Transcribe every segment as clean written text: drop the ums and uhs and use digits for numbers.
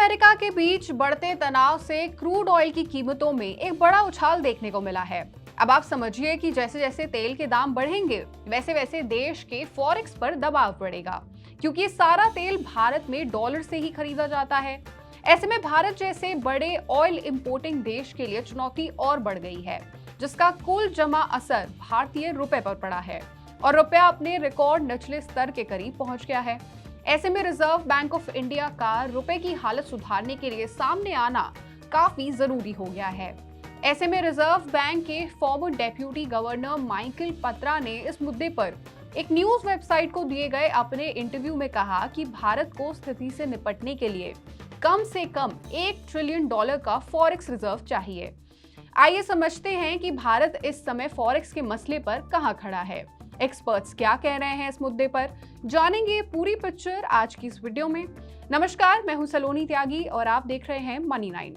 America के बीच बढ़ते तनाव से क्रूड ऑयल की कीमतों में एक बड़ा उछाल देखने को मिला है। अब आप समझिए कि जैसे जैसे तेल के दाम बढ़ेंगे, वैसे वैसे देश के फॉरेक्स पर दबाव बढ़ेगा, क्योंकि सारा तेल भारत में डॉलर से ही खरीदा जाता है। ऐसे में भारत जैसे बड़े ऑयल इंपोर्टिंग देश के लिए चुनौती और बढ़ गई है, जिसका कुल जमा असर भारतीय रुपए पर पड़ा है और रुपया अपने रिकॉर्ड निचले स्तर के करीब पहुंच गया है। ऐसे में रिजर्व बैंक ऑफ इंडिया का रुपए की हालत सुधारने के लिए सामने आना काफी जरूरी हो गया है। ऐसे में रिजर्व बैंक के फॉर्मर डेप्यूटी गवर्नर माइकल पत्रा ने इस मुद्दे पर एक न्यूज वेबसाइट को दिए गए अपने इंटरव्यू में कहा कि भारत को स्थिति से निपटने के लिए कम से कम $1 ट्रिलियन का फॉरेक्स रिजर्व चाहिए। आइए समझते हैं कि भारत इस समय फॉरेक्स के मसले पर कहां खड़ा है, एक्सपर्ट्स क्या कह रहे हैं इस मुद्दे पर, जानेंगे पूरी पिक्चर आज की इस वीडियो में। नमस्कार, मैं हूं सलोनी त्यागी और आप देख रहे हैं मनी 9।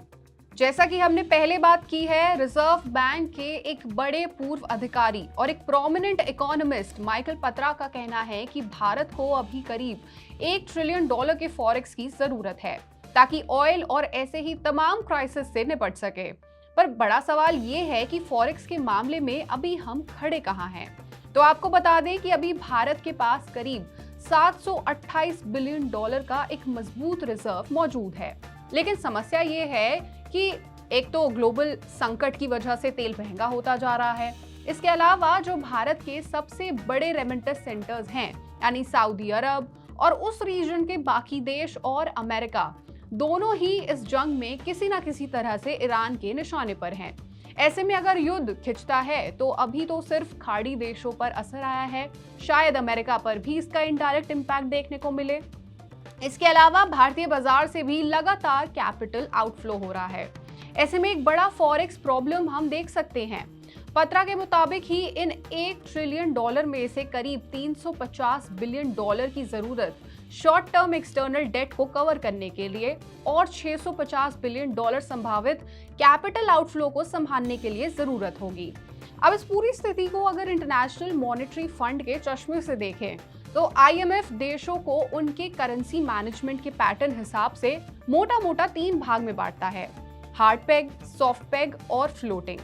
जैसा कि हमने पहले बात की है, रिजर्व बैंक के एक बड़े पूर्व अधिकारी और एक प्रोमिनेंट इकोनॉमिस्ट माइकल पत्रा का कहना है कि भारत को अभी करीब $1 ट्रिलियन के फॉरेक्स की जरूरत है, ताकि ऑयल और ऐसे ही तमाम क्राइसिस से निपट सके। पर बड़ा सवाल ये है कि फॉरेक्स के मामले में अभी हम खड़े कहां हैं। तो आपको बता दें कि अभी भारत के पास करीब $728 बिलियन का एक मजबूत रिजर्व मौजूद है। लेकिन समस्या ये है कि एक तो ग्लोबल संकट की वजह से तेल महंगा होता जा रहा है। इसके अलावा जो भारत के सबसे बड़े रेमिटेंस सेंटर्स हैं, यानी सऊदी अरब और उस रीजन के बाकी देश और अमेरिका, दोनों ही इस जंग में किसी ना किसी तरह से ईरान के निशाने पर हैं। ऐसे में अगर युद्ध खिंचता है तो अभी तो सिर्फ खाड़ी देशों पर असर आया है, शायद अमेरिका पर भी इसका इनडायरेक्ट इम्पैक्ट देखने को मिले। इसके अलावा भारतीय बाजार से भी लगातार कैपिटल आउटफ्लो हो रहा है। ऐसे में एक बड़ा फॉरेक्स प्रॉब्लम हम देख सकते हैं। पत्रा के मुताबिक ही इन $1 ट्रिलियन में से करीब $350 बिलियन की जरूरत शॉर्ट टर्म एक्सटर्नल डेट को कवर करने के लिए और $650 बिलियन संभावित कैपिटल आउटफ्लो को संभालने के लिए जरूरत होगी। अब इस पूरी स्थिति को अगर इंटरनेशनल मॉनेटरी फंड के चश्मे से देखें तो IMF देशों को उनके करेंसी मैनेजमेंट के पैटर्न हिसाब से मोटा मोटा 3 भाग में बांटता है: हार्ड पेग, सॉफ्ट पेग और फ्लोटिंग।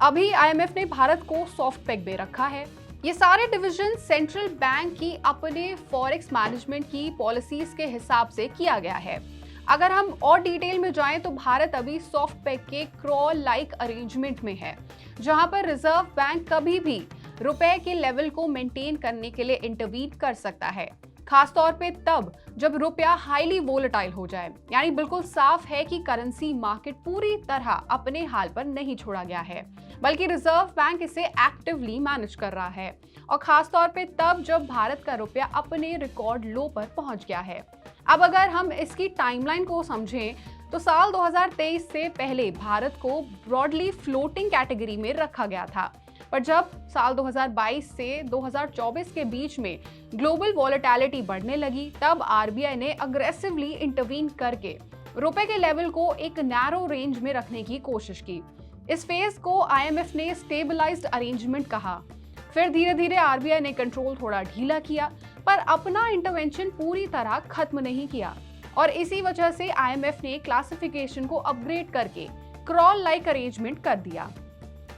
अभी IMF ने भारत को सॉफ्ट पेग दे रखा है। ये सारे डिवीजन सेंट्रल बैंक की अपने फॉरेक्स मैनेजमेंट की पॉलिसीज के हिसाब से किया गया है। अगर हम और डिटेल में जाएं तो भारत अभी सॉफ्ट पेग के क्रॉल लाइक अरेंजमेंट में है, जहां पर रिजर्व बैंक कभी भी रुपए के लेवल को मेंटेन करने के लिए इंटरवीन कर सकता है, खासतौर पे तब जब रुपया हाईली वोलेटाइल हो जाए। यानी बिल्कुल साफ है कि करेंसी मार्केट पूरी तरह अपने हाल पर नहीं छोड़ा गया है, बल्कि रिजर्व बैंक इसे एक्टिवली मैनेज कर रहा है, और खासतौर पे तब जब भारत का रुपया अपने रिकॉर्ड लो पर पहुंच गया है। अब अगर हम इसकी टाइमलाइन को समझें तो साल 2023 से पहले भारत को ब्रॉडली फ्लोटिंग कैटेगरी में रखा गया था, पर जब साल 2022 से 2024 के बीच में ग्लोबल वॉलेटिलिटी बढ़ने लगी, तब RBI ने अग्रेसिवली इंटरवीन करके रुपए के लेवल को एक नैरो रेंज में रखने की कोशिश की। इस फेज को IMF ने स्टेबलाइज्ड अरेंजमेंट कहा। फिर धीरे धीरे RBI ने कंट्रोल थोड़ा ढीला किया, पर अपना इंटरवेंशन पूरी तरह खत्म नहीं किया, और इसी वजह से IMF ने क्लासिफिकेशन को अपग्रेड करके क्रॉल लाइक अरेंजमेंट कर दिया।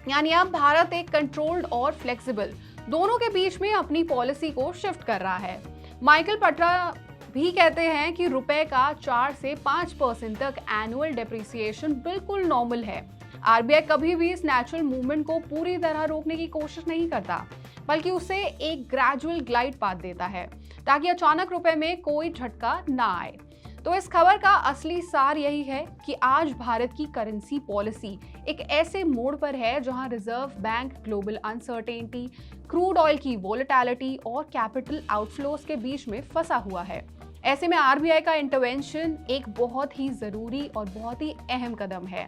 यानी अब भारत एक कंट्रोल्ड और फ्लेक्सिबल दोनों के बीच में अपनी पॉलिसी को शिफ्ट कर रहा है। माइकल पत्रा भी कहते हैं कि रुपए का 4 से 5% तक एनुअल डेप्रिसिएशन बिल्कुल नॉर्मल है। RBI कभी भी इस नेचुरल मूवमेंट को पूरी तरह रोकने की कोशिश नहीं करता, बल्कि उसे एक ग्रेजुअल ग्लाइड पाथ देता है, ताकि अचानक रुपए में कोई झटका ना आए। तो इस खबर का असली सार यही है कि आज भारत की करेंसी पॉलिसी एक ऐसे मोड़ पर है जहां reserve bank global uncertainty, crude oil की वोलेटिलिटी और कैपिटल आउटफ्लोज के बीच में फंसा हुआ है। ऐसे में RBI का इंटरवेंशन एक बहुत ही जरूरी और बहुत ही अहम कदम है।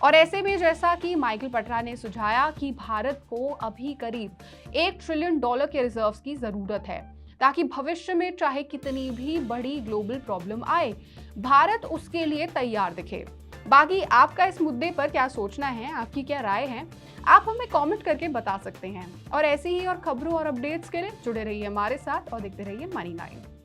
और ऐसे में जैसा कि माइकल पत्रा ने सुझाया कि भारत को अभी करीब $1 ट्रिलियन के रिजर्व्स की जरूरत है, ताकि भविष्य में चाहे कितनी भी बड़ी ग्लोबल प्रॉब्लम आए, भारत उसके लिए तैयार दिखे। बाकी आपका इस मुद्दे पर क्या सोचना है, आपकी क्या राय है, आप हमें कमेंट करके बता सकते हैं। और ऐसी ही और खबरों और अपडेट्स के लिए जुड़े रहिए हमारे साथ और देखते रहिए मनी 9।